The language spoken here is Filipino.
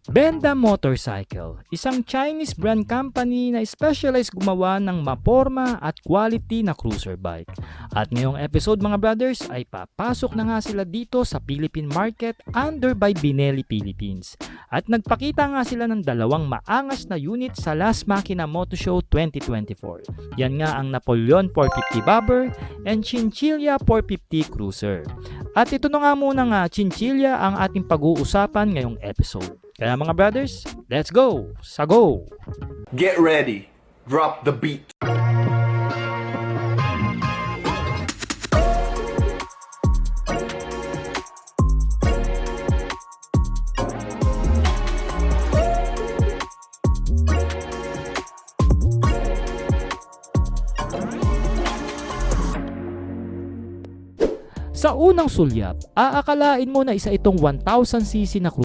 Benda Motorcycle, isang Chinese brand company na specialized gumawa ng maporma at quality na cruiser bike. At ngayong episode mga brothers ay papasok na nga sila dito sa Philippine market under by Binelli Philippines. At nagpakita nga sila ng dalawang maangas na unit sa Las Makina Moto Show 2024. Yan nga ang Napoleon 450 Bobber and Chinchilla 450 Cruiser. At ito na nga muna nga Chinchilla ang ating pag-uusapan ngayong episode. Kaya mga brothers, let's go! Sa go! Get ready. Drop the beat. Sa unang sulyap, aakalain mo na isa itong 1000cc na cruiser